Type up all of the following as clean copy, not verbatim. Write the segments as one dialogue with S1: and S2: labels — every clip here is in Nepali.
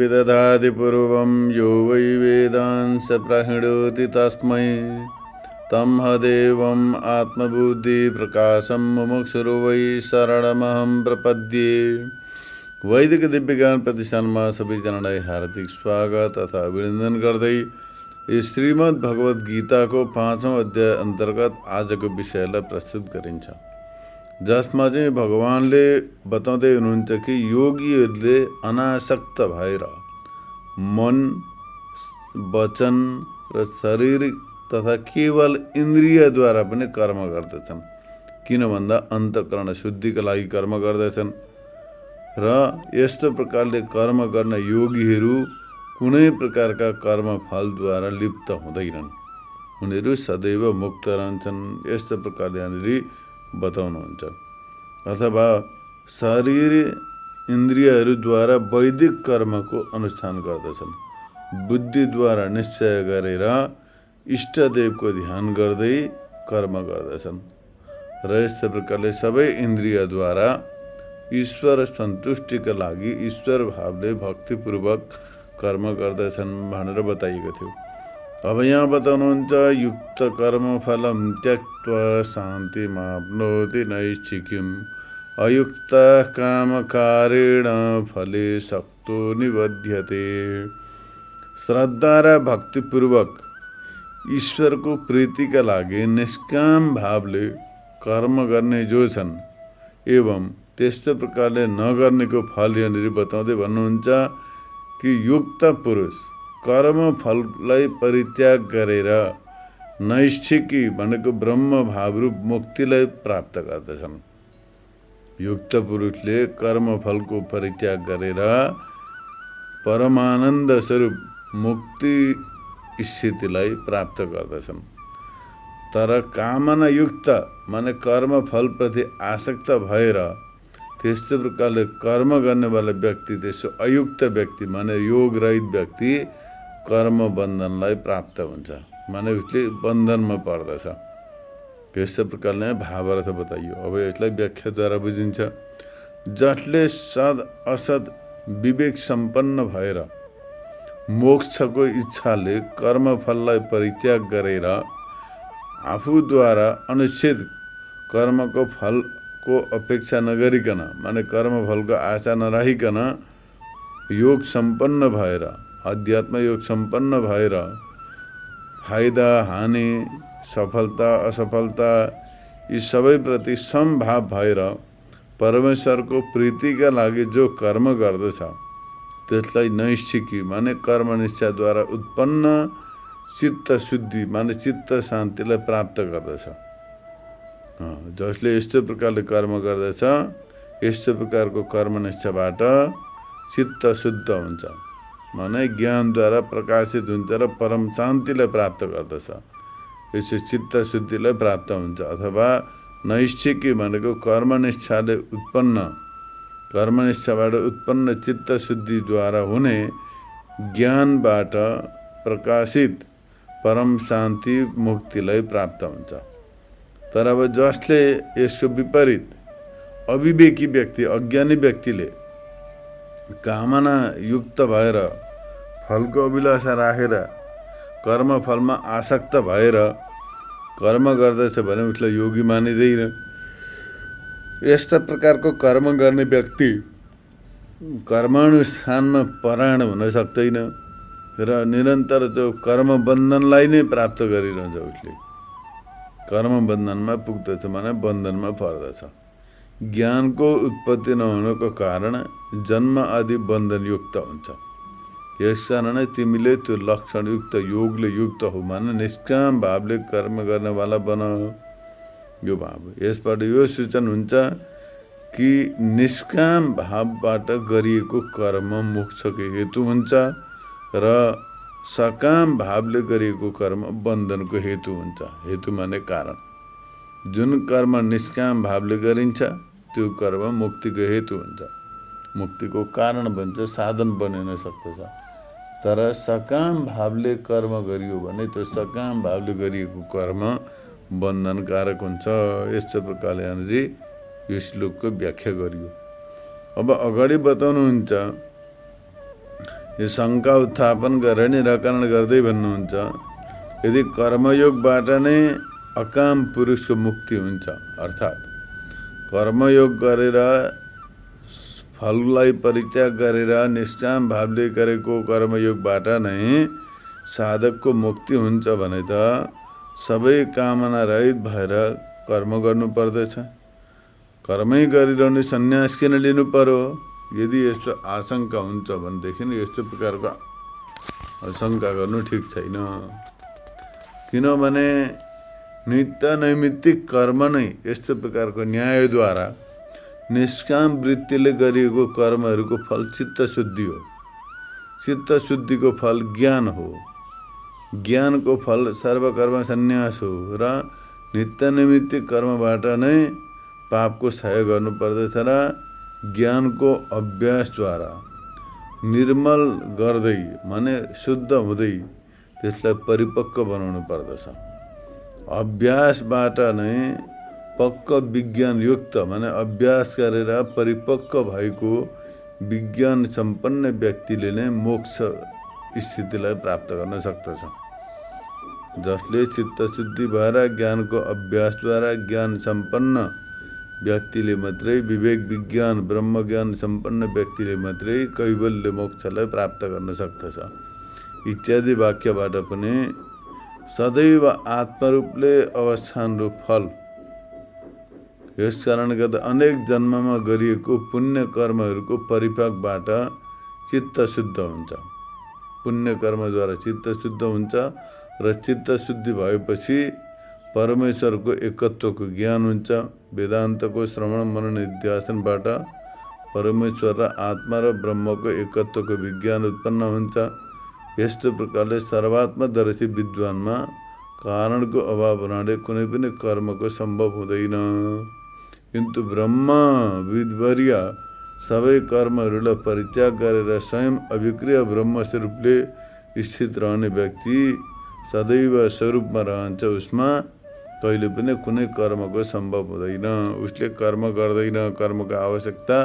S1: विदधाति पूर्वं यो वै वेदांस प्रहिणोति तस्मै तं हदेवम् आत्मबुद्धि प्रकाशं मुमुक्षुर्वै वै शरणमहं प्रपद्ये। वैदिक दिव्य ज्ञान प्रतिष्ठानमा सबैजनालाई हार्दिक स्वागत तथा अभिनन्दन गर्दै श्रीमद् भगवत गीताको 5औं अध्याय अन्तर्गत आजको विषयलाई प्रस्तुत गरिन्छ, जसमा चाहिँ भगवानले बताउँदै हुनुहुन्छ कि योगीहरूले अनासक्त भएर मन, वचन र शारीरिक तथा केवल इन्द्रियद्वारा पनि कर्म गर्दछन्। किन भन्दा अन्तःकरण शुद्धिका लागि कर्म गर्दछन् र यस्तो प्रकारले कर्म गर्न योगीहरू कुनै प्रकारका कर्म फलद्वारा लिप्त हुँदैनन्, उनीहरू सदैव मुक्त रहन्छन्। यस्तो प्रकारले यहाँनिर बताउनुहुन्छ। अथवा शरीर इन्द्रियहरूद्वारा वैदिक कर्मको अनुष्ठान गर्दछन्, बुद्धिद्वारा निश्चय गरेर इष्टदेवको ध्यान गर्दै कर्म गर्दछन् र यस्तो प्रकारले सबै इन्द्रियद्वारा ईश्वर सन्तुष्टिका लागि ईश्वर भावले भक्तिपूर्वक कर्म गर्दछन् भनेर बताइएको थियो। अब यहाँ बताउनुहुन्छ युक्त कर्म फलम त्यक्त्वा शान्तिमाप्नोति नैष्ठिकीम् अयुक्त कामकारेण फले सक्तो निबध्यते। श्रद्धा र भक्तिपूर्वक ईश्वरको प्रीतिका लागि निष्काम भावले कर्म गर्ने जो छन् एवं त्यस्तो प्रकारले नगर्नेको फल यहाँनिर बताउँदै भन्नुहुन्छ कि युक्त पुरुष कर्म फललाई परित्याग गरेर नैष्ठिकी भनेको ब्रह्म भावरूप मुक्तिलाई प्राप्त गर्दछन्। युक्त पुरुषले कर्म फलको परित्याग गरेर परमानन्द स्वरूप मुक्ति स्थितिलाई प्राप्त गर्दछन्। तर कामना युक्त माने कर्म फल प्रति आसक्त भएर त्यस्तो प्रकारले कर्म गर्नेवाला व्यक्ति, त्यसो अयुक्त व्यक्ति माने योग रहित व्यक्ति कर्म बन्धनलाई प्राप्त हुन्छ, माने उसले बन्धनमा पर्दछ। यस्तो प्रकारले भावार्थ बताइयो। अब यसलाई व्याख्याद्वारा बुझिन्छ। जसले सद असद विवेक सम्पन्न भएर मोक्षको इच्छाले कर्मफललाई परित्याग गरेर आफूद्वारा अनुष्ठित कर्मको फलको अपेक्षा नगरिकन माने कर्मफलको आशा नराखिकन योग सम्पन्न भएर, अध्यात्म योग सम्पन्न भएर फाइदा हानि, सफलता असफलता यी सबै प्रति समभाव भएर परमेश्वरको प्रीतिका लागि जो कर्म गर्दछ त्यसलाई नैष्ठिकी माने कर्मनिष्ठाद्वारा उत्पन्न चित्त शुद्धि माने चित्त शान्तिलाई प्राप्त गर्दछ। जसले यस्तो प्रकारले कर्म गर्दछ, यस्तो प्रकारको कर्मनिष्ठाबाट चित्त शुद्ध हुन्छ, माने ज्ञानद्वारा प्रकाशित हुन्छ र परम शान्तिलाई प्राप्त गर्दछ। यसो चित्त शुद्धिलाई प्राप्त हुन्छ। अथवा नैष्ठिकी भनेको कर्मनिष्ठाबाट उत्पन्न चित्त शुद्धिद्वारा हुने ज्ञानबाट प्रकाशित परम शान्ति मुक्तिलाई प्राप्त हुन्छ। तर अब जसले यसको विपरीत अविवेकी व्यक्ति, अज्ञानी व्यक्तिले कामना युक्त भएर फलको अभिलाषा राखेर कर्मफलमा आसक्त भएर कर्म गर्दछ भने उसलाई योगी मानिँदैन। यस्ता प्रकारको कर्म गर्ने व्यक्ति कर्मानुष्ठानमा परायण हुन सक्दैन र निरन्तर त्यो कर्म बन्धनलाई नै प्राप्त गरिरहन्छ। उसले कर्म बन्धनमा पुग्दछ माने बन्धनमा पर्दछ। ज्ञानको उत्पत्ति नहुनुको कारण जन्म आदि बन्धनयुक्त हुन्छ। यस कारणले तिमीले त्यो लक्षणयुक्त योगले युक्त हो माने निष्काम भावले कर्म गर्नेवाला बन। यो भाव यसबाट यो सूचना हुन्छ कि निष्काम भावबाट गरिएको कर्म मोक्षको हेतु हुन्छ र सकाम भावले गरिएको कर्म बन्धनको हेतु हुन्छ। हेतु माने कारण। जुन कर्म निष्काम भावले गरिन्छ त्यो कर्म मुक्तिको हेतु हुन्छ, मुक्तिको कारण बन्छ, साधन बनिन सक्दछ। तर सकाम भावले कर्म गरियो भने त्यो सकाम भावले गरिएको कर्म बन्धनकारक हुन्छ। यस्तो प्रकारले यहाँनिर यो श्लोकको व्याख्या गरियो। अब अगाडि बताउनुहुन्छ यो शङ्का उत्थापन गरेर निराकरण गर्दै भन्नुहुन्छ, यदि कर्मयोगबाट नै अकाम पुरुषको मुक्ति हुन्छ, अर्थात् कर्मयोग गरेर फललाई परित्याग गरेर निष्काम भावले गरेको कर्मयोगबाट नै साधकको मुक्ति हुन्छ भने त सबै कामना रहित भएर कर्म गर्नु पर्दछ। कर्मै गरिरहने सन्यास किन लिनु पर्यो? यदि यस्तो आशंका हुन्छ भनेदेखि यस्तो प्रकारको आशंका गर्नु ठिक छैन। किनभने नित्य नैमित्तिक कर्म नै यस्तो प्रकारको न्यायद्वारा निष्काम वृत्तिले गरिएको कर्महरूको फल चित्तशुद्धि हो। चित्तशुद्धिको फल ज्ञान हो। ज्ञानको फल सर्वकर्म सन्यास हो र नित्य नैमित्तिक कर्मबाट नै पापको क्षय गर्नु पर्दछ र ज्ञानको अभ्यासद्वारा निर्मल गर्दै माने शुद्ध हुँदै त्यसलाई परिपक्व बनाउनु पर्दछ। अभ्यासबाट नै पक्क विज्ञान युक्त माने अभ्यास गरेर परिपक्व भएको विज्ञान सम्पन्न व्यक्तिले नै मोक्ष स्थितिलाई प्राप्त गर्न सक्दछ। जसले चित्तशुद्धि भएर ज्ञानको अभ्यासद्वारा ज्ञान सम्पन्न व्यक्तिले मात्रै, विवेक विज्ञान ब्रह्मज्ञान सम्पन्न व्यक्तिले मात्रै कैवल्य मोक्षलाई प्राप्त गर्न सक्दछ। इत्यादि वाक्यबाट पनि सदैव आत्मरूपले अवस्थान रूप फल, यस कारणले गर्दा अनेक जन्ममा गरिएको पुण्य कर्महरूको परिपाकबाट चित्त शुद्ध हुन्छ। पुण्य कर्मद्वारा चित्त शुद्ध हुन्छ र चित्त शुद्धि भएपछि परमेश्वरको एकत्वको ज्ञान हुन्छ। वेदान्तको श्रवण मनन निध्यासनबाट परमेश्वर र आत्मा र ब्रह्मको एकत्वको विज्ञान उत्पन्न हुन्छ। यस्तो प्रकारले सर्वात्मदर्शी विद्वानमा कारणको अभाव हुनाले कुनै पनि कर्मको सम्भव हुँदैन। किन्तु ब्रह्म विद्वर्य सबै कर्महरूलाई परित्याग गरेर स्वयं अभिक्रिय ब्रह्मस्वरूपले स्थित रहने व्यक्ति सदैव स्वरूपमा रहन्छ। उसमा कहिले पनि कुनै कर्मको सम्भव हुँदैन। उसले कर्म गर्दैन, कर्मको आवश्यकता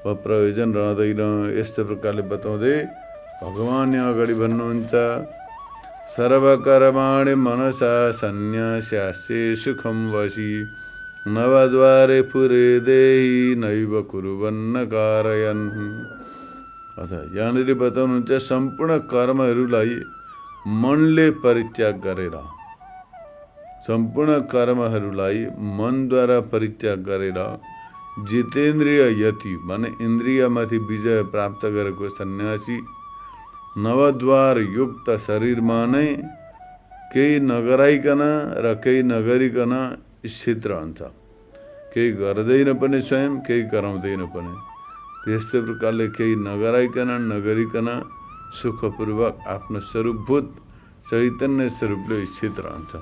S1: वा प्रयोजन रहँदैन। यस्तो प्रकारले बताउँदै भगवान अगाडि भन्नुहुन्छ, सर्वकर्माणि मनसा सन्न्यास्यास्ते सुखम वशी नवद्वारे पुरे देहि नैव कुर्वन्न कारयन्। अथवा यहाँनिर बताउनुहुन्छ सम्पूर्ण कर्महरूलाई मनले परित्याग गरेर, सम्पूर्ण कर्महरूलाई मनद्वारा परित्याग गरेर जितेन्द्रिय यति माने इन्द्रियमाथि विजय प्राप्त गरेको सन्यासी नवद्वार युक्त शरीरमा नै केही नगराइकन र केही नगरिकन स्थित रहन्छ। केही गर्दैन पनि स्वयं, केही गराउँदैन पनि। त्यस्तै प्रकारले केही नगराइकन नगरिकन सुखपूर्वक आफ्नो स्वरूपभूत चैतन्य स्वरूपले स्थित रहन्छ।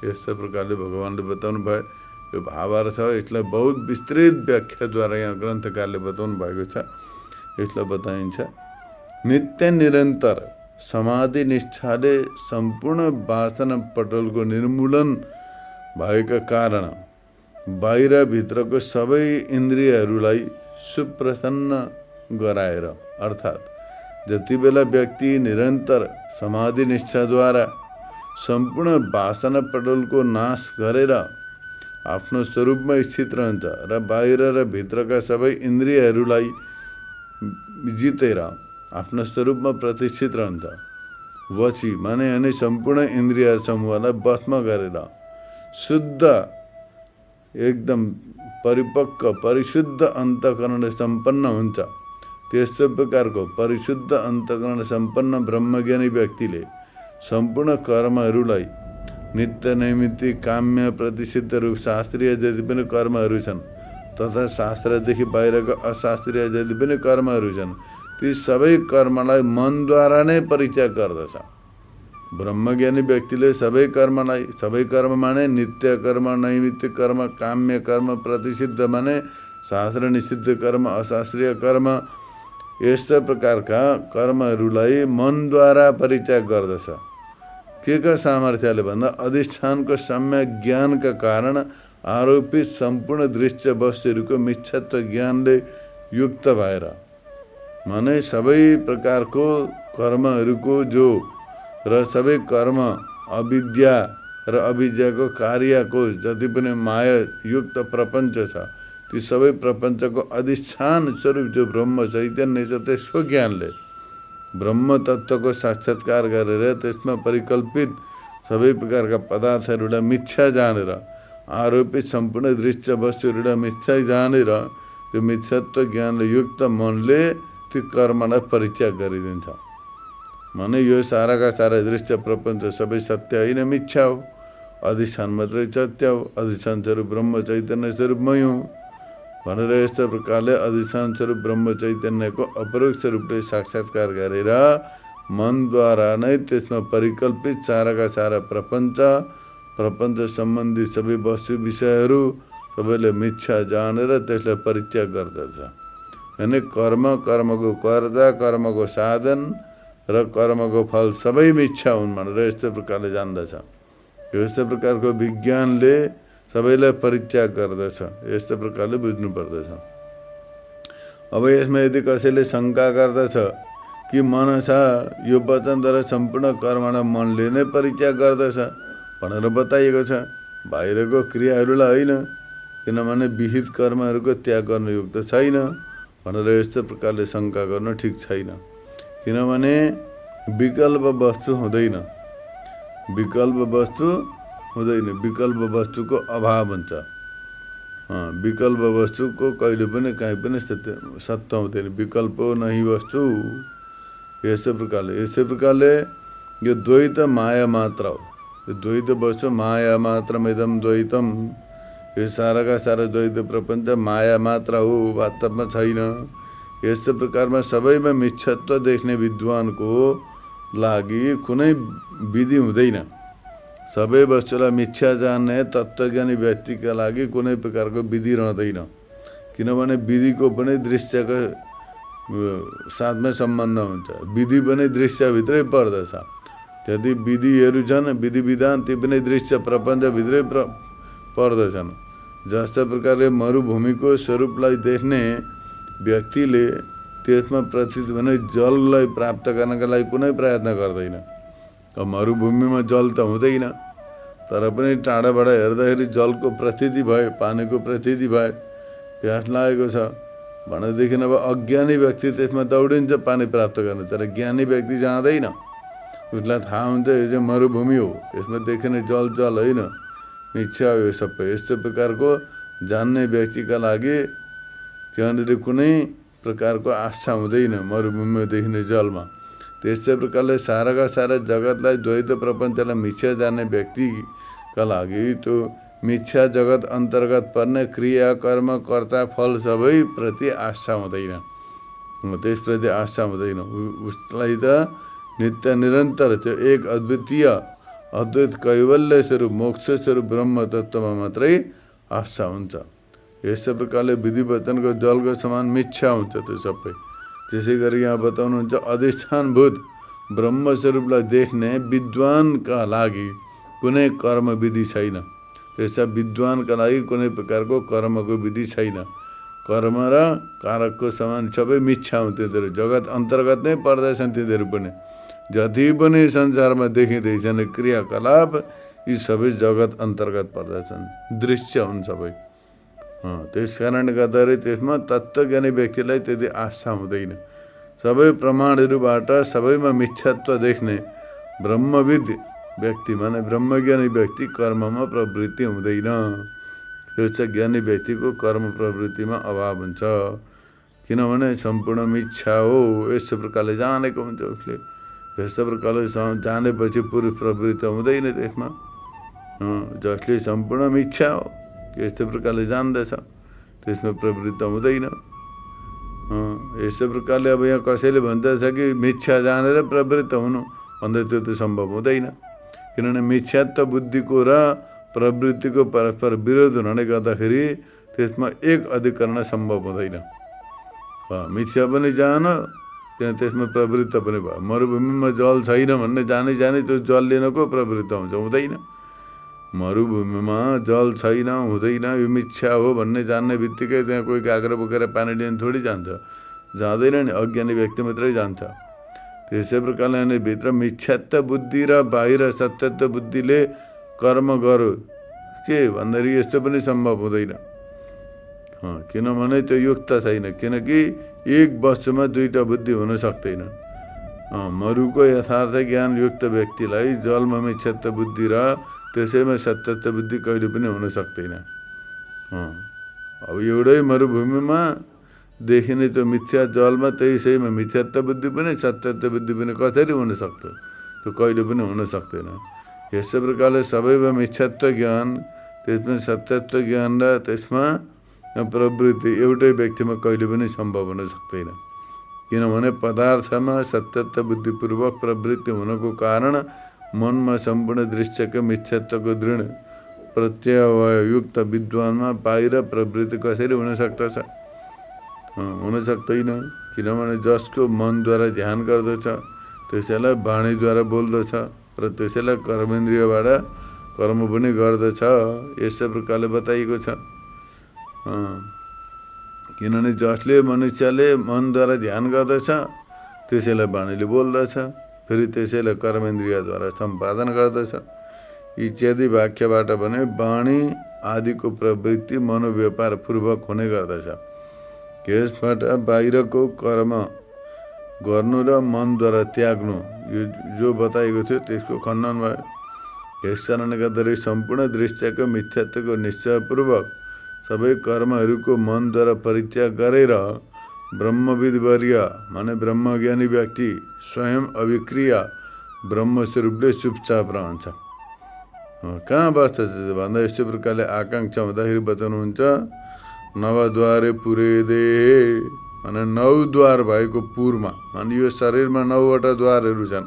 S1: यस्तो प्रकारले भगवानले बताउनु भयो। यो भावार्थ हो। यसलाई बहुत विस्तृत व्याख्याद्वारा यहाँ ग्रन्थकारले बताउनु भएको छ। यसलाई बताइन्छ, नित्य निरन्तर समाधि निष्ठाले सम्पूर्ण वासना पटलको निर्मूलन भएका कारण बाहिर भित्रको सबै इन्द्रियहरूलाई सुप्रसन्न गराएर, अर्थात् जति बेला व्यक्ति निरन्तर समाधि निष्ठाद्वारा सम्पूर्ण वासना पटलको नाश गरेर आफ्नो स्वरूपमा स्थित रहन्छ र बाहिर र भित्रका सबै इन्द्रियहरूलाई जितेर आफ्नो स्वरूपमा प्रतिष्ठित रहन्छ। वशी माने अनि सम्पूर्ण इन्द्रिय समूहलाई वशमा गरेर शुद्ध एकदम परिपक्व परिशुद्ध अन्तःकरण सम्पन्न हुन्छ। त्यस्तो प्रकारको परिशुद्ध अन्तःकरण सम्पन्न ब्रह्मज्ञानी व्यक्तिले सम्पूर्ण कर्महरूलाई नित्य नैमित्तिक काम्य प्रतिसिद्ध रूप शास्त्रीय जति पनि कर्महरू छन् तथा शास्त्रदेखि बाहिरका अशास्त्रीय जति पनि कर्महरू छन्, ती सबै कर्मलाई मनद्वारा नै परित्याग गर्दछ। ब्रह्मज्ञानी व्यक्तिले सबै कर्मलाई, सबै कर्म माने नित्य कर्म, नैमित्तिक कर्म, काम्य कर्म, प्रतिसिद्ध माने शास्त्र निषिद्ध कर्म, अशास्त्रीय कर्म, यस्ता प्रकारका कर्महरूलाई मनद्वारा परित्याग गर्दछ। के का सामर्थ्यले भन्दा अधिष्ठानको सम्यक ज्ञानका कारण आरोपित सम्पूर्ण दृश्य वस्तुहरूको मिथ्यात्व ज्ञानले युक्त भएर, माने सबै प्रकारको कर्महरूको जो र सबै कर्म अविद्या र अविद्याको कार्यको जति पनि माया युक्त प्रपञ्च छ, ती सबै प्रपञ्चको अधिष्ठान स्वरूप जो ब्रह्म चैतन्य छ, त्यसको ज्ञानले ब्रह्म तत्त्वको साक्षात्कार गरेर त्यसमा परिकल्पित सबै प्रकारका पदार्थहरूलाई मिथ्या जानेर, आरोपित सम्पूर्ण दृश्य वस्तुहरूलाई मिथ्या जानेर, त्यो मिथ्यात्व ज्ञानले युक्त मनले ती कर्मलाई परित्याग गरिदिन्छ। भने यो साराका सारा दृश्य प्रपञ्च सबै सत्य होइन, मिथ्या हो। अधिष्ठान मात्रै सत्य हो। अधिष्ठान स्वरूप ब्रह्म चैतन्य स्वरूप मै हुँ भनेर यस्तो प्रकारले अधिष्ठान स्वरूप ब्रह्म चैतन्यको अपरोक्ष रूपले साक्षात्कार गरेर मनद्वारा नै त्यसमा परिकल्पित साराका सारा प्रपञ्च सम्बन्धी सबै वस्तु विषयहरू सबैले मिथ्या जानेर त्यसलाई परित्याग गर्दछ। अनि कर्मको कर्ता, कर्मको साधन र कर्मको फल सबै मिथ्या हुन् भनेर यस्तो प्रकारले जान्दछ। यस्तो प्रकारको विज्ञानले सबैलाई परित्याग गर्दछ। यस्तो प्रकारले बुझ्नु पर्दछ। अब यसमा यदि कसैले शङ्का गर्दछ कि मनसा यो वचनद्वारा सम्पूर्ण कर्मलाई मनले नै परित्याग गर्दछ भनेर बताइएको छ, बाहिरको क्रियाहरूलाई होइन, किनभने विहित कर्महरूको त्याग गर्नुयुक्त छैन भनेर यस्तो प्रकारले शङ्का गर्नु ठिक छैन। किनभने विकल्प वस्तु हुँदैन, विकल्प वस्तुको अभाव हुन्छ। विकल्प वस्तुको कहिले पनि कहीँ पनि सत्य हुँदैन। विकल्प नहीं वस्तु। यस्तै प्रकारले यो द्वैत माया मात्र हो। यो द्वैत वस्तु माया मात्रमिदं द्वैतम। यो साराका सारा द्वैत प्रपञ्च माया मात्र हो, वास्तवमा छैन। यस्तो प्रकारमा सबैमा मिथ्यात्व देख्ने विद्वानको लागि कुनै विधि हुँदैन। सबै वस्तुलाई मिथ्या जान्ने तत्त्वज्ञानी व्यक्तिका लागि कुनै प्रकारको विधि रहँदैन। किनभने विधिको पनि दृश्यको साथमा सम्बन्ध हुन्छ। विधि पनि दृश्यभित्रै पर्दछ। यदि विधिहरू छन्, विधि विधान, ती पनि दृश्य प्रपञ्चभित्रै पर्दछन्। जस्तो प्रकारले मरुभूमिको स्वरूपलाई देख्ने व्यक्तिले त्यसमा प्रतीत हुने जललाई प्राप्त गर्नका लागि कुनै प्रयत्न गर्दैन। अब मरुभूमिमा जल त हुँदैन, तर पनि टाढाबाट हेर्दाखेरि जलको प्रतीति भयो, पानीको प्रतीति भयो, प्यास लागेको छ भनेदेखि अब अज्ञानी व्यक्ति त्यसमा दौडिन्छ पानी प्राप्त गर्ने। तर ज्ञानी व्यक्ति जाँदैन। उसलाई थाहा हुन्छ यो चाहिँ मरुभूमि हो, यसमा देखिने जल होइन, मिथ्या हो यो सबै। यस्तो प्रकारको जान्ने व्यक्तिका लागि त्यहाँनिर कुनै प्रकारको आस्था हुँदैन मरुभूमिमा देखिने जलमा। त्यस्तै प्रकारले साराका सारा जगतलाई, द्वैत प्रपञ्चलाई मिथ्या जान्ने व्यक्तिका लागि त्यो मिथ्या जगत अन्तर्गत पर्ने क्रिया, कर्म, कर्ता, फल सबै प्रति आस्था हुँदैन। त्यसप्रति आस्था हुँदैन। उसलाई त नित्य निरन्तर त्यो एक अद्वितीय अद्वैत कैवल्य स्वरूप मोक्ष स्वरूप ब्रह्म तत्त्वमा मात्रै आस्था हुन्छ। यस्तो प्रकारले विधि वचनको जलको समान मिथ्या हुन्छ त्यो सबै। त्यसै गरी यहाँ बताउनुहुन्छ अधिष्ठानभूत ब्रह्मस्वरूपलाई देख्ने विद्वानका लागि कुनै कर्म विधि छैन। त्यस्ता विद्वानका लागि कुनै प्रकारको कर्मको विधि छैन। कर्म र कारकको समान सबै मिथ्या हुन्। तिनीहरू जगत अन्तर्गत नै पर्दछन्। तिनीहरू पनि जति पनि संसारमा देखिँदैछन् क्रियाकलाप, यी सबै जगत अन्तर्गत पर्दछन्, दृश्य हुन् सबै। त्यस कारणले गर्दाखेरि त्यसमा तत्त्वज्ञानी व्यक्तिलाई त्यति आस्था हुँदैन। सबै प्रमाणहरूबाट सबैमा मिथ्यात्व देख्ने ब्रह्मविद व्यक्ति माने ब्रह्मज्ञानी व्यक्ति कर्ममा प्रवृत्ति हुँदैन। त्यो चाहिँ ज्ञानी व्यक्तिको कर्म प्रवृत्तिमा अभाव हुन्छ। किनभने सम्पूर्ण मिथ्या हो। यस्तो प्रकारले जानेको हुन्छ उसले। यस्तो प्रकारले जानेपछि पुरुष प्रवृत्ति हुँदैन त्यसमा। जसले सम्पूर्ण मिथ्या हो यस्तो प्रकारले जान्दछ, त्यसमा प्रवृत्ति हुँदैन। यस्तो प्रकारले अब यहाँ कसैले भन्दछ कि मिथ्या जानेर प्रवृत्त हुनु भन्दा त्यो त सम्भव हुँदैन। किनभने मिथ्यात्व बुद्धिको र प्रवृत्तिको परस्पर विरोध हुनाले गर्दाखेरि त्यसमा एक अधिकरण सम्भव हुँदैन। मिथ्या पनि जान, त्यहाँ त्यसमा प्रवृत्त पनि भयो। मरुभूमिमा जल छैन भन्ने जाने त्यो जल लिनको प्रवृत्त हुन्छ, हुँदैन। मरुभूमिमा जल छैन, हुँदैन, यो मिथ्या हो भन्ने जान्ने बित्तिकै त्यहाँ कोही गाग्रो बोकेर पानी लिन थोडी जान्छ, जाँदैन नि। अज्ञानी व्यक्ति मात्रै जान्छ। त्यसै प्रकारले अनि भित्र मिथ्यात्व बुद्धि र बाहिर सत्यत्व बुद्धिले कर्म गरो के भन्दाखेरि यस्तो पनि सम्भव हुँदैन। किनभने त्यो युक्त छैन, किनकि एक वस्तुमा दुईटा बुद्धि हुन सक्दैन। मरुको यथार्थ ज्ञान युक्त व्यक्तिलाई जलमा मिथ्यात्व बुद्धि र त्यसैमा सत्यत्व बुद्धि कहिले पनि हुन सक्दैन। अब एउटै मरुभूमिमा देखिने त्यो मिथ्या जलमा त्यसैमा मिथ्यात्व बुद्धि पनि सत्यत्व बुद्धि पनि कसरी हुन सक्छ? त्यो कहिले पनि हुन सक्दैन। यस्तै प्रकारले सबैमा मिथ्यात्व ज्ञान, त्यसमा सत्यत्व ज्ञान र त्यसमा प्रवृत्ति एउटै व्यक्तिमा कहिले पनि सम्भव हुन सक्दैन। किनभने पदार्थमा सत्यत्व बुद्धिपूर्वक प्रवृत्ति हुनको कारण मनमा सम्पूर्ण दृश्यको मिथ्यात्वको दृढ प्रत्यययुक्त विद्वानमा बाहिर प्रवृत्ति कसरी हुन सक्दछ? हुन सक्दैन। किनभने जसको मनद्वारा ध्यान गर्दछ त्यसैलाई वाणीद्वारा बोल्दछ र त्यसैलाई कर्मेन्द्रियबाट कर्म पनि गर्दछ। यस्तै प्रकारले बताइएको छ। किनभने जसले मनुष्यले मनद्वारा ध्यान गर्दछ त्यसैलाई वाणीले बोल्दछ, फेरि त्यसैलाई कर्मेन्द्रियद्वारा सम्पादन गर्दछ। इत्यादि वाक्यबाट भने वाणी आदिको प्रवृत्ति मनोव्यापार पूर्वक हुने गर्दछ। यसबाट बाहिरको कर्म गर्नु र मनद्वारा त्याग्नु यो जो बताएको थियो त्यसको खण्डन भयो। यस कारणले गर्दाखेरि सम्पूर्ण दृश्यको मिथ्यात्वको निश्चयपूर्वक सबै कर्महरूको मनद्वारा परित्याग गरेर ब्रह्मविद्वर्य माने ब्रह्मज्ञानी व्यक्ति स्वयं अभिक्रिय ब्रह्मस्वरूपले चुपचाप रहन्छ। कहाँ बस्दछ भन्दा यस्तो प्रकारले आकाङ्क्षा हुँदाखेरि बताउनुहुन्छ, नवद्वारे पुरेदे माने 9 द्वार भएको पुरमा, माने यो शरीरमा 9वटा द्वारहरू छन्।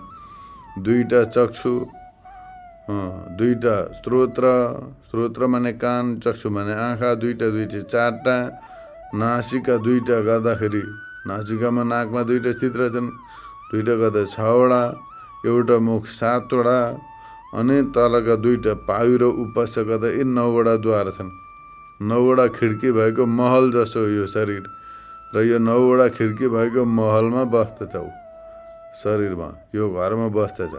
S1: 2टा चक्षु, 2टा स्रोत्र माने कान, चक्षु माने आँखा, 2टा 4टा, नासिका 2टा गर्दाखेरि नासिकामा नाकमा 2टा छिद्र छन्, 2टा गर्दा 6वटा, एउटा मुख 7वटा, अनि तलका 2टा पायु र उपस्थ गर्दा यी 9वटा द्वार छन्। 9वटा खिड्की भएको महल जसो यो शरीर र यो 9वटा खिड्की भएको महलमा बस्दछ शरीरमा, यो घरमा बस्दछ।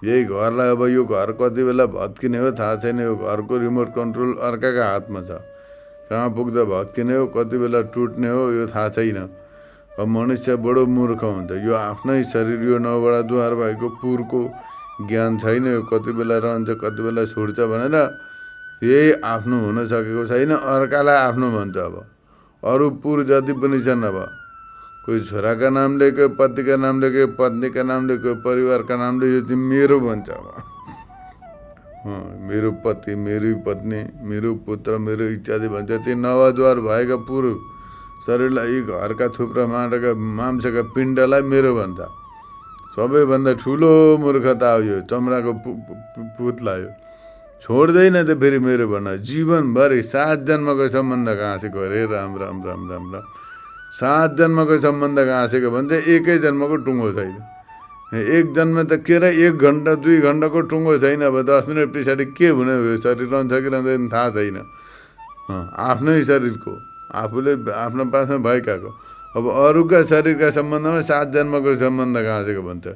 S1: यही घरलाई अब यो घर कति बेला भत्किने हो थाहा छैन। यो घरको रिमोट कन्ट्रोल अर्काको हातमा छ। कहाँ पुग्दा भत्किने हो, कति बेला टुट्ने हो यो थाहा छैन। अब मनुष्य बडो मूर्ख हुन्छ। यो आफ्नै शरीर यो 9वटा द्वार भएको पुरको ज्ञान छैन। यो कति बेला रहन्छ कति बेला छुट्छ भनेर यही आफ्नो हुन सकेको छैन, अर्कालाई आफ्नो भन्छ। अब अरू पुर जति पनि छन्, अब कोही छोराका नामले, कोही पतिका नामले, कोही पत्नीका नामले, कोही परिवारका नामले, यो चाहिँ मेरो भन्छ। अब मेरो पति, मेरो पत्नी, मेरो पुत्र, मेरो इत्यादि भन्छ। ती 9 द्वार भएका पुर शरीरलाई यी घरका थुप्रा मांसका पिण्डलाई मेरो भन्छ। सबैभन्दा ठुलो मूर्खता हो यो चमडाको पुतला। यो छोड्दैन त फेरि मेरो भन्न। जीवनभरि 7 जन्मको सम्बन्ध गाँसेको अरे राम राम राम राम राम। 7 जन्मको सम्बन्ध गाँसेको भन्छ, एकै जन्मको टुङ्गो छैन। एक जन्म त के र 1 घन्टा 2 घन्टाको टुङ्गो छैन। अब 10 मिनट पछाडि के हुने हो शरीर रहन्छ कि रहँदैन थाहा छैन। आफ्नै शरीरको आफूले आफ्नो पासमा भएकाको। अब अरूका शरीरका सम्बन्धमा 7 जन्मको सम्बन्ध गाँसेको भन्छ।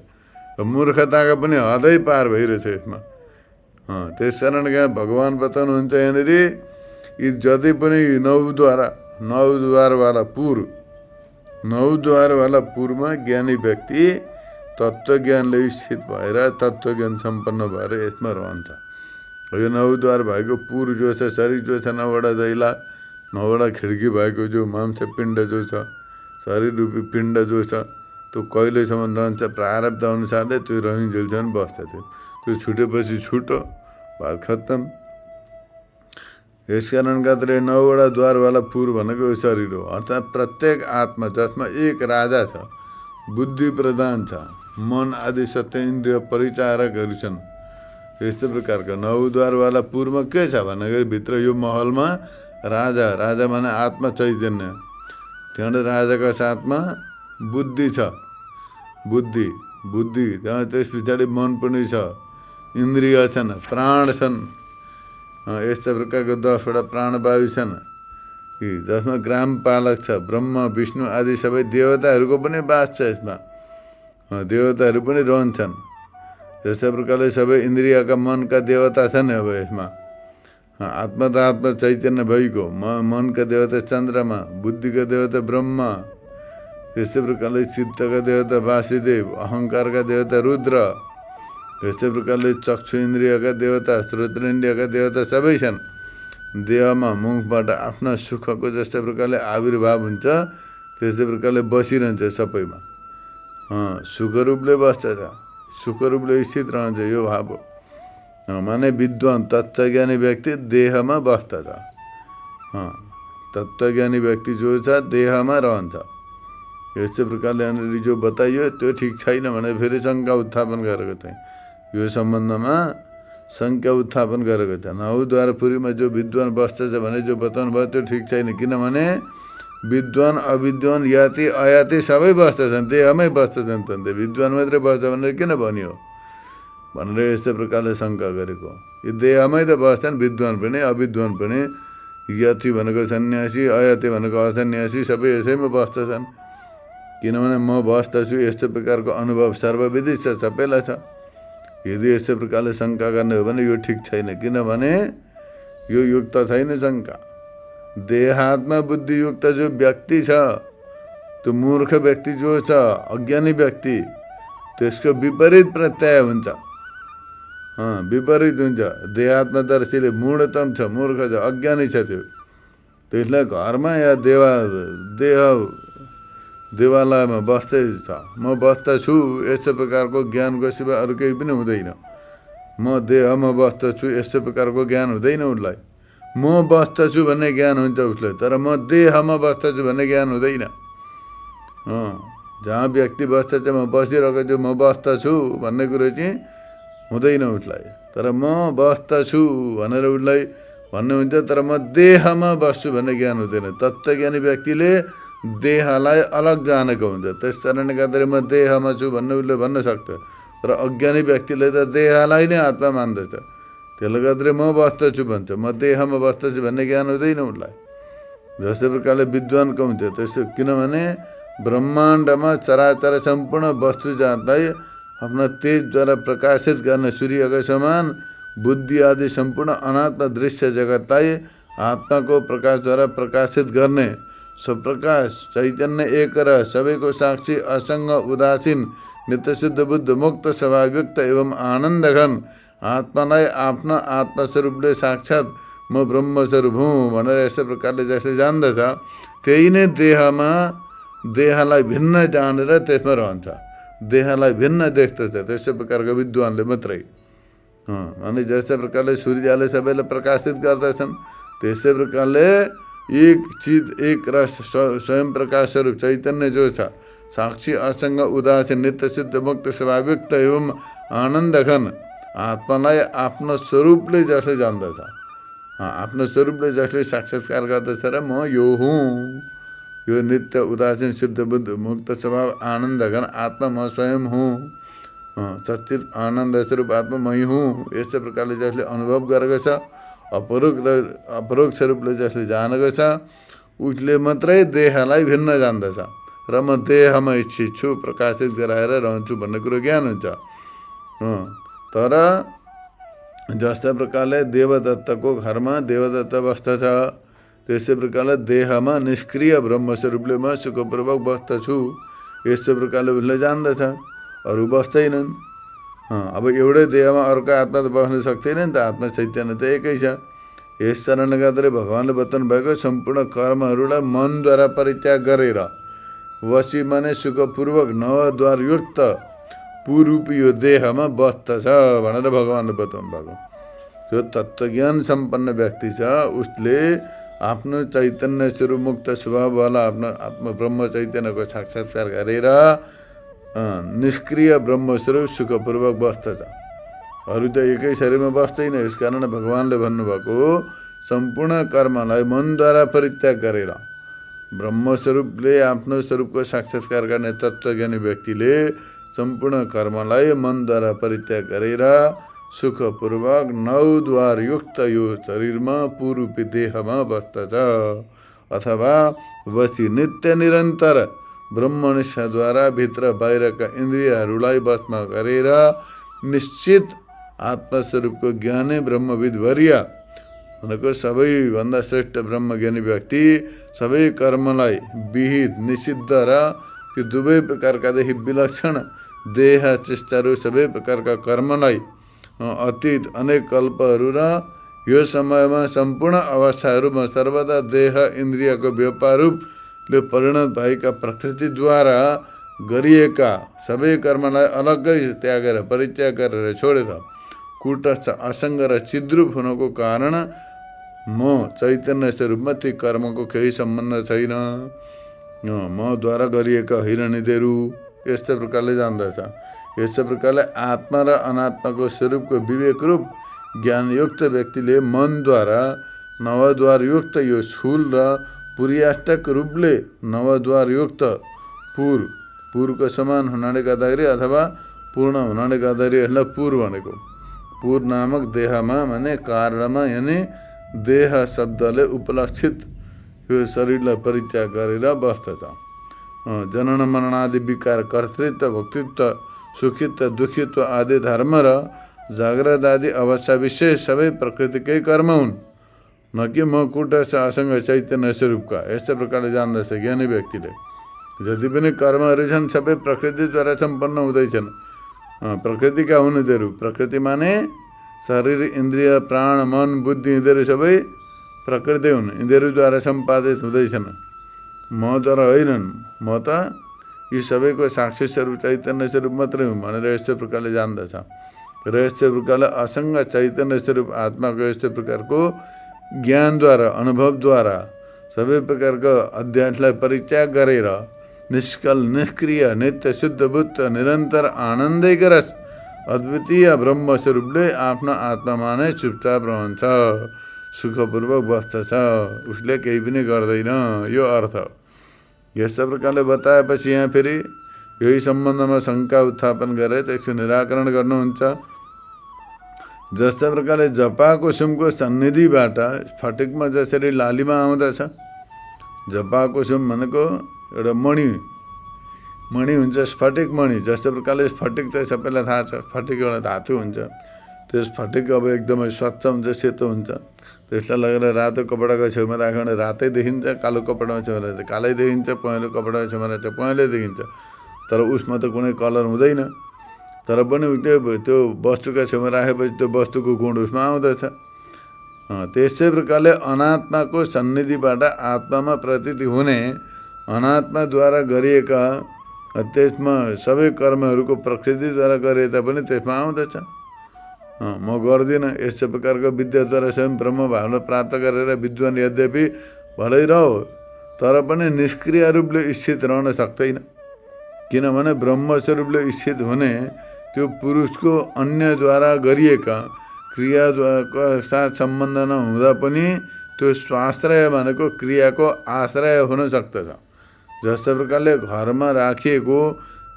S1: मूर्खताका पनि हदै पार भइरहेछ यसमा। त्यस कारणले भगवान् बताउनुहुन्छ यहाँनिर यी जति पनि 9 द्वारवाला पुर, 9 द्वारवाला पुरमा ज्ञानी व्यक्ति तत्त्वज्ञानले स्थित भएर तत्त्वज्ञान सम्पन्न भएर यसमा रहन्छ। यो 9 द्वार भएको पुर जो छ, शरीर जो छ, 9वटा दैला, 9वटा खिड्की भएको जो मांस पिण्ड जो छ, शरीर रूपी पिण्ड जो छ, त्यो कहिलेसम्म रहन्छ प्रारब्ध अनुसारले त्यो रहिन्जेलसम्म बस्छ। त्यो छुटेपछि छुट्यो, बात खत्तम। यसकारण गर्दै 9वटा द्वारवाला पुर भनेको यो शरीर हो। अर्थात् प्रत्येक आत्मा जसमा एक राजा छ, बुद्धि प्रधान छ, मन आदि सत्य इन्द्रिय परिचारकहरू छन्। यस्तै प्रकारका 9 द्वारवाला पुरमा के छ भन्दाखेरि भित्र यो महलमा राजा माने आत्मा चैतन्य। त्यहाँ राजाको साथमा बुद्धि छ, बुद्धि त्यहाँ त्यस पछाडि मन पनि छ, इन्द्रिय छन्, प्राण छन्। यस्ता प्रकारको 10वटा प्राणवायु छन् जसमा ग्राम पालक छ, ब्रह्म विष्णु आदि सबै देवताहरूको पनि वास छ यसमा। देवताहरू पनि रहन्छन्। जस्तै प्रकारले सबै इन्द्रियका मनका देवता छन्। अब यसमा आत्मा त आत्मा चैतन्य भइगयो, मनका देवता चन्द्रमा, बुद्धिका देवता ब्रह्मा, त्यस्तै प्रकारले चित्तका देवता वासुदेव, अहङ्कारका देवता रुद्र, त्यस्तै प्रकारले चक्षु इन्द्रियका देवता, श्रोत्रेन्द्रियका देवता सबै छन्। देहमा मुखबाट आफ्ना सुखको जस्तै प्रकारले आविर्भाव हुन्छ, त्यस्तै प्रकारले बसिरहन्छ सबैमा। सुखरूपले बस्छ, सुखरूपले स्थित रहन्छ। यो भाव माने विद्वान तत्त्वज्ञानी व्यक्ति देहमा बस्दछ। तत्त्वज्ञानी व्यक्ति जो छ देहमा रहन्छ। यस्तै प्रकारले यहाँनिर जो बताइयो त्यो ठिक छैन भने फेरि शङ्का उत्थापन गरेको थिएँ। यो सम्बन्धमा शङ्का उत्थापन गरेको छ। नवद्वारपुरीमा जो विद्वान बस्दछ भने जो बताउनु भयो त्यो ठिक छैन। किनभने विद्वान अविद्वान याति अयाति सबै बस्दछन्, देहमै बस्दछन्। त विद्वान मात्रै बस्छ भनेर किन भनियो भनेर यस्तै प्रकारले शङ्का गरेको। यो देहमै त बस्छन् विद्वान पनि अविद्वान पनि। यति भनेको सन्यासी, अयति भनेको असन्यासी सबै यसैमा बस्दछन्। किनभने म बस्दछु यस्तो प्रकारको अनुभव सर्वविदित छ, सबैलाई छ। यदि यस्तो प्रकारले शङ्का गर्ने हो भने यो ठिक छैन। किनभने यो युक्त छैन शङ्का। देहात्मा बुद्धियुक्त जो व्यक्ति छ, त्यो मूर्ख व्यक्ति जो छ, अज्ञानी व्यक्ति, त्यसको विपरीत प्रत्यय हुन्छ। विपरीत हुन्छ। देहात्मदर्शीले मूढतम छ, मूर्ख छ, अज्ञानी छ। त्यसलाई घरमा या देवालयमा बस्दै छ, म बस्दछु यस्तो प्रकारको ज्ञानको सिवा अरू केही पनि हुँदैन। म देहमा बस्दछु यस्तो प्रकारको ज्ञान हुँदैन उसलाई। म बस्दछु भन्ने ज्ञान हुन्छ उसलाई, तर म देहमा बस्दछु भन्ने ज्ञान हुँदैन। जहाँ व्यक्ति बस्छ चाहिँ म बसिरहेको छु, म बस्दछु भन्ने कुरो चाहिँ हुँदैन उसलाई। तर म बस्दछु भनेर उसलाई भन्ने हुन्छ, तर म देहमा बस्छु भन्ने ज्ञान हुँदैन। तत्त्वज्ञानी व्यक्तिले देहलाई अलग जानेको हुन्छ। त्यस कारणले गर्दाखेरि म देहमा छु भन्ने उसले भन्न सक्छ। तर अज्ञानी व्यक्तिले त देहलाई नै आत्मा मान्दछ। त्यसले गर्दाखेरि म बस्दछु भन्छ, म देहमा बस्दछु भन्ने ज्ञान हुँदैन उसलाई। जस्तै प्रकारले विद्वानको हुन्छ त्यस्तो। किनभने ब्रह्माण्डमा चराचर सम्पूर्ण वस्तु जातलाई आफ्ना तेजद्वारा प्रकाशित गर्ने सूर्यका समान बुद्धि आदि सम्पूर्ण अनात्मा दृश्य जगतलाई आत्माको प्रकाशद्वारा प्रकाशित गर्ने स्वप्रकाश चैतन्य एक र सबैको साक्षी असङ्ग उदासीन नित्य शुद्ध बुद्ध मुक्त स्वभावयुक्त एवं आनन्द घन आत्मालाई आफ्ना आत्मस्वरूपले साक्षात म ब्रह्मस्वरूप हुँ भनेर यस्तो प्रकारले जसले जान्दछ, त्यही नै देहमा देहलाई भिन्न जानेर त्यसमा रहन्छ। देहलाई भिन्न देख्दछ त्यस्तो प्रकारको विद्वानले मात्रै। अनि जस्तै प्रकारले सूर्यले सबैलाई प्रकाशित गर्दछन्, त्यसै प्रकारले एक चिज एक र स्वयं प्रकाश स्वरूप चैतन्य जो छ, साक्षी असङ्ग उदासीन नित्य शुद्ध मुक्त स्वभावयुक्त एवं आनन्द घन आत्मालाई आफ्नो स्वरूपले जसले जान्दछ, आफ्नो स्वरूपले जसले साक्षात्कार गर्दछ र म यो हुँ, यो नित्य उदासीन शुद्ध बुद्ध मुक्त स्वभाव आनन्द घन आत्मा म स्वयं हुँ, सच्चित आनन्द स्वरूप आत्मा मै हुँ, यस्तो प्रकारले जसले अनुभव गरेको छ, अपरोक्ष रूपले जसले जानेको छ, उसले मात्रै देहलाई भिन्न जान्दछ र म देहमा इच्छित छु, प्रकाशित गराएर रहन्छु भन्ने कुरो ज्ञान हुन्छ। तर जस्तै प्रकारले देवदत्तको घरमा देवदत्त बस्दछ, त्यस्तै प्रकारले देहमा निष्क्रिय ब्रह्मस्वरूपले म सुखपूर्वक बस्दछु यस्तो प्रकारले उसले जान्दछ, अरू बस्दैनन्। अब एउटै देहमा अर्को आत्मा त बस्न सक्दैन नि त, आत्मा चैतन्य त एकै छ। यस कारणले गर्दाखेरि भगवान्ले बताउनु भएको सम्पूर्ण कर्महरूलाई मनद्वारा परित्याग गरेर वशी माने सुखपूर्वक नवद्वारयुक्त पुरूपी यो देहमा बस्दछ भनेर भगवान्ले बताउनु भएको। जो तत्त्वज्ञान सम्पन्न व्यक्ति छ उसले आफ्नो चैतन्य स्वरूप मुक्त स्वभाववाला आफ्नो आत्मा ब्रह्म चैतन्यको साक्षात्कार गरेर निष्क्रिय ब्रह्मस्वरूप सुखपूर्वक बस्दछ। अरू त एकै शरीरमा बस्दैन। यस कारण भगवान्ले भन्नुभएको सम्पूर्ण कर्मलाई मनद्वारा परित्याग गरेर ब्रह्मस्वरूपले आफ्नो स्वरूपको साक्षात्कार गर्ने तत्त्वज्ञानी व्यक्तिले सम्पूर्ण कर्मलाई मनद्वारा परित्याग गरेर सुखपूर्वक नवद्वारयुक्त यो शरीरमा पुरूपी देहमा बस्दछ। अथवा बसी नित्य निरन्तर ब्रह्मनिष्ठाद्वारा भित्र बाहिरका इन्द्रियहरूलाई वशमा गरेर निश्चित आत्मस्वरूपको ज्ञानै ब्रह्मविद वरिया भनेको सबैभन्दा श्रेष्ठ ब्रह्मज्ञानी व्यक्ति सबै कर्मलाई विहित निषिद्ध र त्यो दुवै प्रकारकादेखि विलक्षण देह चेष्टाहरू सबै प्रकारका कर्मलाई अतीत अनेक कल्पहरू र यो समयमा सम्पूर्ण अवस्थाहरूमा सर्वदा देह इन्द्रियको व्यापारूपले परिणत भएका प्रकृतिद्वारा गरिएका सबै कर्मलाई अलग्गै त्यागेर परित्याग गरेर छोडेर कुटस्थ असङ्ग र चिद्रूप हुनुको कारण म चैतन्य स्वरूपमा ती कर्मको केही सम्बन्ध छैन, मद्वारा गरिएका हिरणिदेहरू यस्तै प्रकारले जान्दछ। यस्तै प्रकारले आत्मा र अनात्माको स्वरूपको विवेकरूप ज्ञानयुक्त व्यक्तिले मनद्वारा नवद्वारयुक्त यो स्थूल र पुर्याष्टक रूपले नवद्वारयुक्त पुरको समान हुनाले गर्दाखेरि अथवा पूर्ण हुनाले गर्दाखेरि यसलाई पुर भनेको पुर नामक देहमा भने कारणमा यानि देह शब्दले उपलक्षित यो शरीरलाई परित्याग गरेर बस्दछ। जनन मरणादि विकार कर्तृत्व भोक्तृत्व सुखित्व दुखित्व आदि धर्म र जाग्रत आदि अवस्था विशेष सबै प्रकृतिकै कर्म हुन्, न कि म कुटस्थ असङ्ग चैतन्य स्वरूपका। यस्तै प्रकारले जान्दछ ज्ञानी व्यक्तिले। जति पनि कर्महरू छन् सबै प्रकृतिद्वारा सम्पन्न हुँदैछन्। प्रकृतिका हुन् यिनीहरू। प्रकृति माने शरीर इन्द्रिय प्राण मन बुद्धि यिनीहरू सबै प्रकृति हुन्, यिनीहरूद्वारा सम्पादित हुँदैछन्, मद्वारा होइनन्। म त यी सबैको साक्षी स्वरूप चैतन्य स्वरूप मात्रै हुँ भनेर यस्तै प्रकारले जान्दछ। र यस्तै प्रकारले असङ्ग चैतन्य स्वरूप आत्माको यस्तै प्रकारको ज्ञानद्वारा अनुभवद्वारा सबै प्रकारको अध्यासलाई परित्याग गरेर निष्कल निष्क्रिय नित्य शुद्ध बुद्ध निरन्तर आनन्दैक रस अद्वितीय ब्रह्मस्वरूपले आफ्नो आत्मामा नै चुपचाप रहन्छ, सुखपूर्वक बस्दछ, उसले केही पनि गर्दैन। यो अर्थ यस्तो प्रकारले बताएपछि यहाँ फेरि यही सम्बन्धमा शङ्का उत्थापन गरेर त्यसको निराकरण गर्नुहुन्छ। जस्तो प्रकारले जपाकुसुमको सन्निधिबाट स्फटिकमा जसरी लालिमा आउँदछ, जपाकुसुम भनेको एउटा मणि हुन्छ, स्फटिक मणि। जस्तो प्रकारले स्फटिक त सबैलाई थाहा छ, स्फटिक एउटा धातु हुन्छ। त्यो स्फटिक अब एकदमै स्वच्छ हुन्छ, सेतो हुन्छ। त्यसलाई लगेर रातो कपडाको छेउमा राख्यो भने रातै देखिन्छ, कालो कपडाको छेउमा राख्छ कालै देखिन्छ, पहेँलो कपडाको छेउमा राख्छ पहेँलै देखिन्छ। तर उसमा त कुनै कलर हुँदैन। तर पनि त्यो वस्तुका छेउमा राखेपछि त्यो वस्तुको गुण उसमा आउँदछ। त्यसै प्रकारले अनात्माको सन्निधिबाट आत्मामा प्रतीति हुने अनात्माद्वारा गरिएका त्यसमा सबै कर्महरूको प्रकृतिद्वारा गरे तापनि त्यसमा आउँदछ। म गर्दिनँ। यस्तो प्रकारको विद्याद्वारा स्वयं ब्रह्म भावलाई प्राप्त गरेर विद्वान यद्यपि भलै रह्यो तर पनि निष्क्रिय रूपले स्थित रहन सक्दैन। किनभने ब्रह्मस्वरूपले स्थित हुने त्यो पुरुषको अन्यद्वारा गरिएका क्रियाद्वाराको साथ सम्बन्ध नहुँदा पनि त्यो स्वाश्रय भनेको क्रियाको आश्रय हुन सक्दछ। जस्तो प्रकारले घरमा राखिएको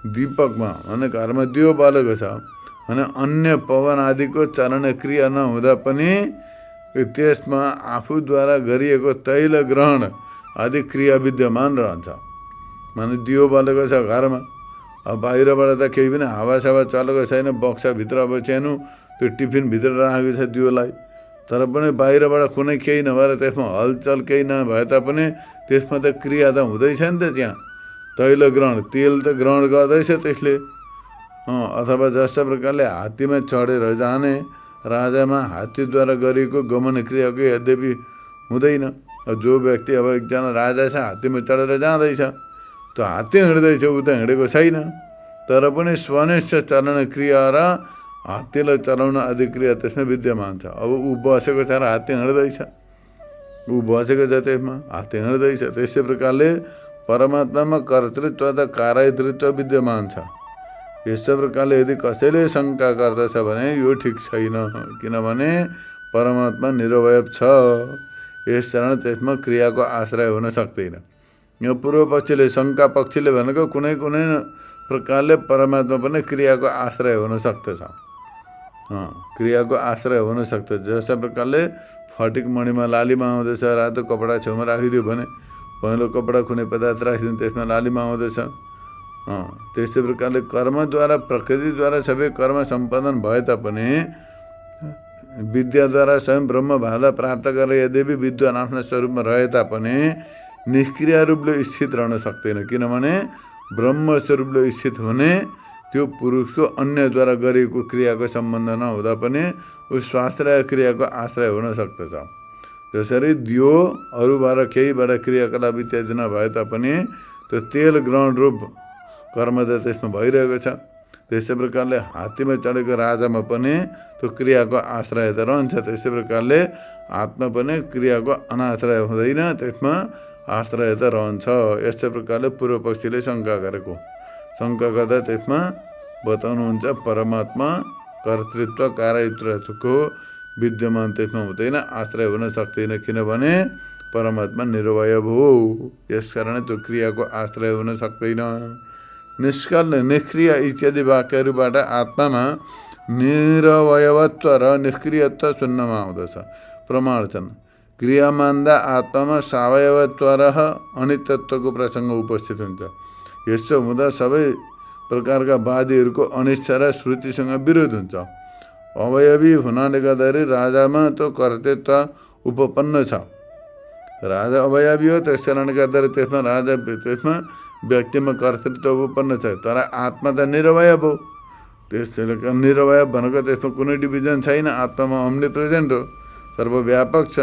S1: दीपकमा भने घरमा दियो बालेको छ भने अन्य पवन आदिको चलन क्रिया नहुँदा पनि त्यसमा आफूद्वारा गरिएको तैल ग्रहण आदि क्रिया विद्यमान रहन्छ। माने दियो बालेको छ घरमा, अब बाहिरबाट त केही पनि हावासावा चलेको छैन, बक्साभित्र अब सानो त्यो टिफिनभित्र राखेको छ दियोलाई, तर पनि बाहिरबाट कुनै केही नभएर त्यसमा हलचल केही नभए तापनि त्यसमा त क्रिया त हुँदैछ नि त। त्यहाँ तैल ग्रहण तेल त ग्रहण गर्दैछ त्यसले। अथवा जस्तो प्रकारले हात्तीमा चढेर जाने राजामा हात्तीद्वारा गरिएको गमन क्रियाको यद्यपि हुँदैन। जो व्यक्ति अब एकजना राजा छ हात्तीमा चढेर जाँदैछ, त्यो हात्ती हिँड्दैछ, ऊ त हिँडेको छैन, तर पनि स्वनिष्ठ चलन क्रिया र हात्तीलाई चलाउन आदि क्रिया त्यसमा विद्यमान छ। अब ऊ बसेको छ र हात्ती हिँड्दैछ, ऊ बसेको छ त्यसमा हात्ती हिँड्दैछ। त्यस्तै प्रकारले परमात्मामा कर्तृत्व त कार्यतृत्व विद्यमान छ। यस्तो प्रकारले यदि कसैले शङ्का गर्दछ भने यो ठिक छैन, किनभने परमात्मा निरवयव छ, यस कारण त्यसमा क्रियाको आश्रय हुन सक्दैन। यो पूर्व पक्षले शङ्का पक्षले भनेको कुनै कुनै प्रकारले परमात्मा पनि क्रियाको आश्रय हुन सक्दछ, क्रियाको आश्रय हुन सक्दछ। जस्तो प्रकारले फटिक मणिमा लालीमा आउँदैछ, रातो कपडा छेउमा राखिदियो भने पहेँलो कपडा कुनै पदार्थ राखिदिनु त्यसमा लालिमा आउँदैछ। त्यस्तै प्रकारले कर्मद्वारा प्रकृतिद्वारा सबै कर्म सम्पादन भए तापनि विद्याद्वारा स्वयं ब्रह्म भावलाई प्राप्त गरेर यद्यपि विद्वान आफ्ना स्वरूपमा रहे तापनि निष्क्रिय रूपले स्थित रहन सक्दैन। किनभने ब्रह्म स्वरूपले स्थित हुने त्यो पुरुषको अन्यद्वारा गरिएको क्रियाको सम्बन्ध नहुँदा पनि उस स्वाश्रय क्रियाको आश्रय हुन सक्दछ। त्यसरी दियो अरूबाट केहीबाट क्रियाकलाप इत्यादि नभए तापनि त्यो तेल ग्रहण रूप कर्म त त्यसमा भइरहेको छ। त्यस्तै प्रकारले हात्तीमा चढेको राजामा पनि त्यो क्रियाको आश्रय त रहन्छ। त्यस्तै प्रकारले आत्मा पनि क्रियाको अनाश्रय हुँदैन, त्यसमा आश्रय त रहन्छ। यस्तै प्रकारले पूर्व पक्षीले शङ्का गरेको। शङ्का गर्दा त्यसमा बताउनुहुन्छ परमात्मा कर्तृत्व कार्यत्वको विद्यमान त्यसमा हुँदैन, आश्रय हुन सक्दैन। किनभने परमात्मा निरवय हो, यसकारण त्यो क्रियाको आश्रय हुन सक्दैन। निष्कल निष्क्रिय इत्यादि वाक्यहरूबाट आत्मामा निरवयत्व र निष्क्रियत्व सुन्नमा आउँदछ। प्रमाण छन्। क्रिया मान्दा आत्मामा सावयवत्व र अनित्यत्वको प्रसङ्ग उपस्थित हुन्छ। यसो हुँदा सबै प्रकारका वादीहरूको अनिच्छा र श्रुतिसँग विरोध हुन्छ। अवयवी हुनाले गर्दाखेरि राजामा त्यो कर्तृत्व उपपन्न छ। राजा अवयवी हो, त्यस कारणले गर्दाखेरि त्यसमा व्यक्तिमा कर्तृत्व उपपन्न छ। तर आत्मा त निरवय हो। त्यसले निरवय भनेको त्यसमा कुनै डिभिजन छैन। आत्मामा ओम्नी प्रेजेन्ट हो, सर्वव्यापक छ।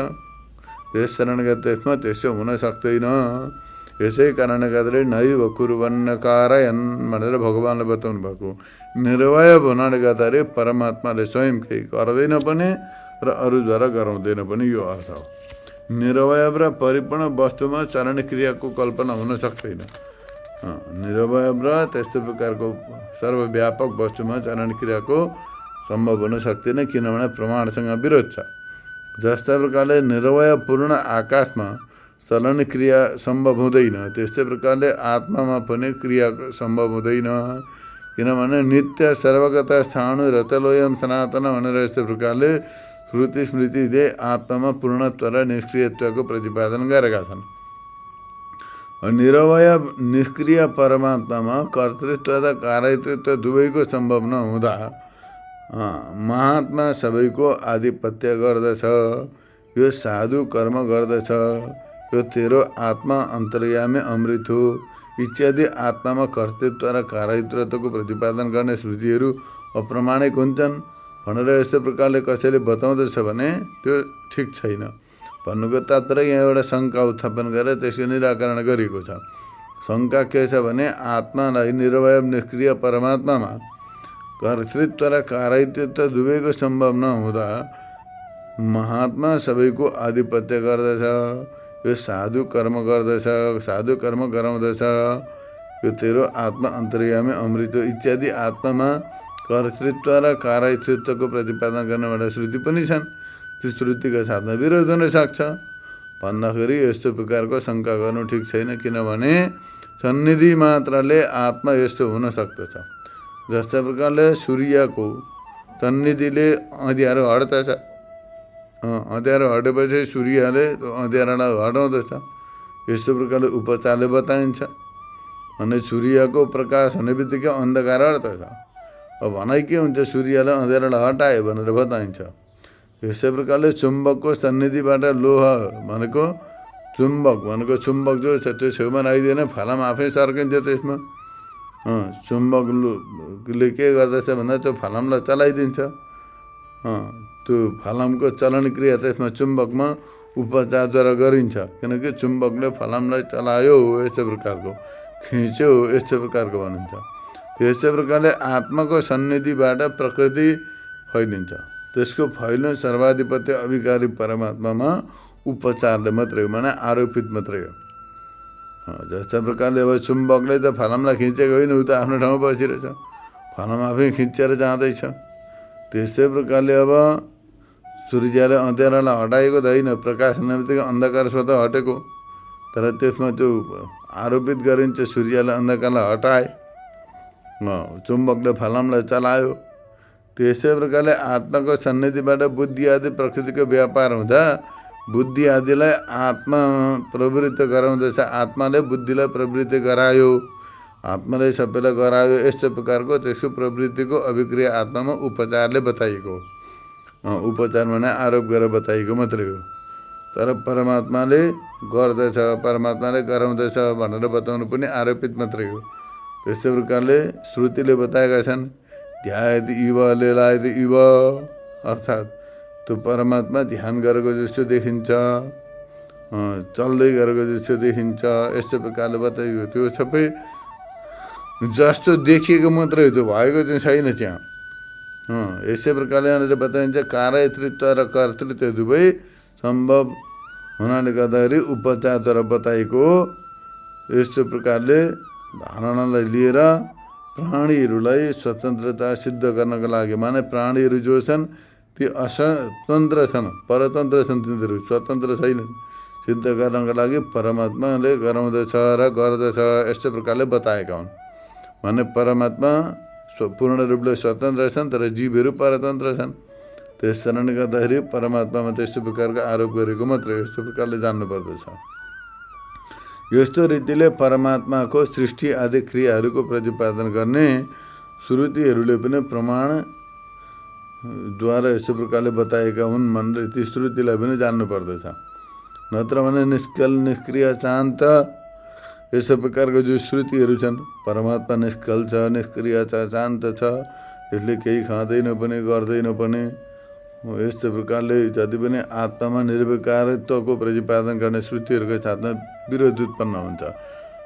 S1: त्यस कारणले गर्दा त्यसमा त्यसो हुन सक्दैन। यसै कारणले गर्दाखेरि नैव कुर्वन्न कारयन् भनेर भगवान्ले बताउनु भएको। निरवय हुनाले गर्दाखेरि परमात्माले स्वयं केही गर्दैन पनि र अरूद्वारा गराउँदैन पनि, यो अर्थ हो। निरवय र परिपूर्ण वस्तुमा चरण क्रियाको कल्पना हुन सक्दैन। निरवय र त्यस्तो प्रकारको सर्वव्यापक वस्तुमा चरण क्रियाको सम्भव हुन सक्दैन, किनभने प्रमाणसँग विरोध छ। जस्ता प्रकारले निरवय पूर्ण आकाशमा चलन क्रिया सम्भव हुँदैन, त्यस्तै प्रकारले आत्मामा पनि क्रिया सम्भव हुँदैन। किनभने नित्य सर्वगत स्थाणु रतलोयम सनातन भनेर यस्तो प्रकारले श्रुति स्मृतिले आत्मामा पूर्णत्व र निष्क्रियत्वको प्रतिपादन गरेका छन्। निरवय निष्क्रिय परमात्मामा कर्तृत्व र कार्यत्व दुवैको सम्भव नहुँदा महात्मा सबैको आधिपत्य गर्दछ। यो साधु कर्म गर्दछ। यो तेरो आत्मा अन्तर्यामी अमृत हो इत्यादि आत्मामा कर्तृत्व र कार्यत्वको प्रतिपादन गर्ने श्रुतिहरू अप्रमाणिक हुन्छन् भनेर यस्तो प्रकारले कसैले बताउँदछ भने त्यो ठिक छैन। भन्नुको तात्पर्य यहाँ एउटा शङ्का उत्थापन गरेर त्यसको निराकरण गरिएको छ। शङ्का के छ भने आत्मालाई निरवय निष्क्रिय परमात्मामा कर्तृत्व र कार्यत्व दुवैको सम्भव नहुँदा महात्मा सबैको आधिपत्य गर्दछ। यो साधु कर्म गर्दछ, साधु कर्म गराउँदछ। यो तेरो आत्मा अन्तर्यामी अमृत इत्यादि आत्मामा कर्तृत्व र कार्यत्वको प्रतिपादन गर्नेबाट श्रुति पनि छन्। त्यो श्रुतिका साथमा विरोध हुन सक्छ भन्दाखेरि यस्तो प्रकारको शङ्का गर्नु ठिक छैन। किनभने सन्निधि मात्रले आत्मा यस्तो हुन सक्दछ। जस्ता प्रकारले सूर्यको सन्निधिले अँध्यारो हट्दछ। अँध्यारो हटेपछि सूर्यले अँध्यारोलाई हटाउँदछ। यस्तो प्रकारले उपचारले बताइन्छ। अनि सूर्यको प्रकाश हुने बित्तिकै अन्धकार हट्दछ। अब भनाइ के हुन्छ, सूर्यले अँध्यारोलाई हटायो भनेर बताइन्छ। यस्तै प्रकारले चुम्बकको सन्निधिबाट लोहा भनेको चुम्बक जो छ त्यो छेउमा राखिदिएन, फलाम आफै सर्किन्छ। त्यसमा चुम्बकले के गर्दछ भन्दा त्यो फलामलाई चलाइदिन्छ। त्यो फलामको चलन क्रिया त्यसमा चुम्बकमा उपचारद्वारा गरिन्छ। किनकि चुम्बकले फलामलाई चलायो, यस्तो प्रकारको खिच्यो, यस्तो प्रकारको भनिन्छ। यस्तै प्रकारले आत्माको सन्निधिबाट प्रकृति फैलिन्छ। त्यसको फैल्नु सर्वाधिपत्य अभिकारी परमात्मामा उपचारले मात्रै हो, माने आरोपित मात्रै हो। जस्ता प्रकारले अब चुम्बकले त फलामलाई खिचेको होइन, ऊ त आफ्नो ठाउँमा बसिरहेछ, फलाम आफै खिचेर जाँदैछ। त्यस्तै प्रकारले अब सूर्यले अँध्यारोलाई हटाएको त होइन, प्रकाश हुने बित्तिकै अन्धकार स्वतः हटेको। तर त्यसमा त्यो आरोपित गरिन्छ, सूर्यले अन्धकारलाई हटाए, चुम्बकले फलामलाई चलायो। त्यस्तै प्रकारले आत्माको सन्निधिबाट बुद्धि आदि प्रकृतिको व्यापार हुँदा बुद्धि आदिलाई आत्मा प्रवृत्त गराउँदैछ, आत्माले बुद्धिलाई प्रवृत्ति गरायो, आत्माले सबैलाई गरायो, यस्तो प्रकारको त्यसको प्रवृत्तिको अभिक्रिया आत्मामा उपचारले बताइएको। उपचार भने आरोप गरेर बताइएको मात्रै हो। तर परमात्माले गर्दछ, परमात्माले गराउँदैछ भनेर बताउनु पनि आरोपित मात्रै हो। त्यस्तै प्रकारले श्रुतिले बताएका छन्, ध्यायत इव लेलायत इव, अर्थात् त्यो परमात्मा ध्यान गरेको जस्तो देखिन्छ, चल्दै गरेको जस्तो देखिन्छ, यस्तो प्रकारले बताइएको। त्यो सबै जस्तो देखिएको मात्रै हो, त्यो भएको चाहिँ छैन त्यहाँ। यसै प्रकारले यहाँनिर बताइन्छ, कार्यतृत्व र कर्तृत्व दुवै सम्भव हुनाले गर्दाखेरि उपचारद्वारा बताइएको। यस्तो प्रकारले धारणालाई लिएर प्राणीहरूलाई स्वतन्त्रता सिद्ध गर्नको लागि, माने प्राणीहरू जो छन् ती अस्वतन्त्र छन्, परतन्त्र छन्, तिनीहरू स्वतन्त्र छैनन्, सिद्ध गर्नको लागि परमात्माले गराउँदछ र गर्दछ, यस्तो प्रकारले बताएका हुन्। माने परमात्मा पूर्ण रूपले स्वतन्त्र छन्, तर जीवहरू परतन्त्र छन्। त्यस कारणले गर्दाखेरि परमात्मामा त्यस्तो प्रकारको आरोप गरेको मात्रै, यस्तो प्रकारले जान्नुपर्दछ। यस्तो रीतिले परमात्माको सृष्टि आदि क्रियाहरूको प्रतिपादन गर्ने श्रुतिहरूले पनि प्रमाणद्वारा यस्तो प्रकारले बताएका हुन् भनेर ती श्रुतिलाई पनि जान्नुपर्दछ। नत्र भने निष्कल निष्क्रिय शान्त यस्तो प्रकारको जो श्रुतिहरू छन्, परमात्मा निष्कल छ, निष्क्रिय छ, शान्त छ, यसले केही खाँदैन पनि गर्दैन पनि, यस्तो प्रकारले जति पनि आत्मामा निर्विकारित्वको प्रतिपादन गर्ने श्रुतिहरूको साथमा विरोध उत्पन्न हुन्छ।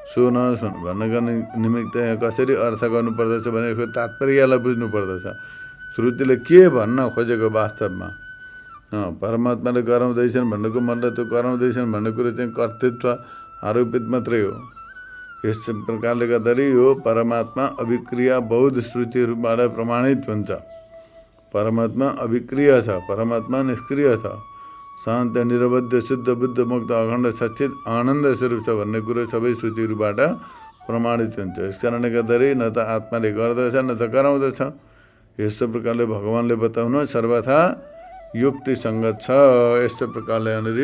S1: सो नहोस् भन्नको निमित्त कसरी अर्थ गर्नुपर्दछ भने यसको तात्पर्यलाई बुझ्नुपर्दछ। श्रुतिले के भन्न खोजेको वास्तवमा, परमात्माले गराउँदैछन् भन्नुको मतलब त्यो गराउँदैछन् भन्ने कुरो चाहिँ कर्तृत्व आरोपित मात्रै हो। यस प्रकारले गर्दाखेरि यो परमात्मा अभिक्रिया बौद्ध श्रुतिहरूबाट प्रमाणित हुन्छ। परमात्मा अभिक्रिय छ, परमात्मा निष्क्रिय छ, शान्त निरवध्य शुद्ध बुद्ध मुक्त अखण्ड सच्चित आनन्द स्वरूप छ भन्ने कुरो सबै श्रुतिहरूबाट प्रमाणित हुन्छ। यस कारणले गर्दाखेरि न त आत्माले गर्दछ न त गराउँदछ। यस्तो प्रकारले भगवान्ले बताउनु सर्वथा युक्तिसङ्गत छ, यस्तो प्रकारले यहाँनिर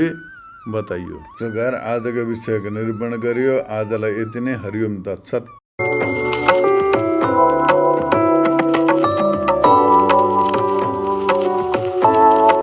S1: बताइयो। प्रकार आजको विषयको निरूपण गरियो। आजलाई यति नै। हरिओम तत्सत्।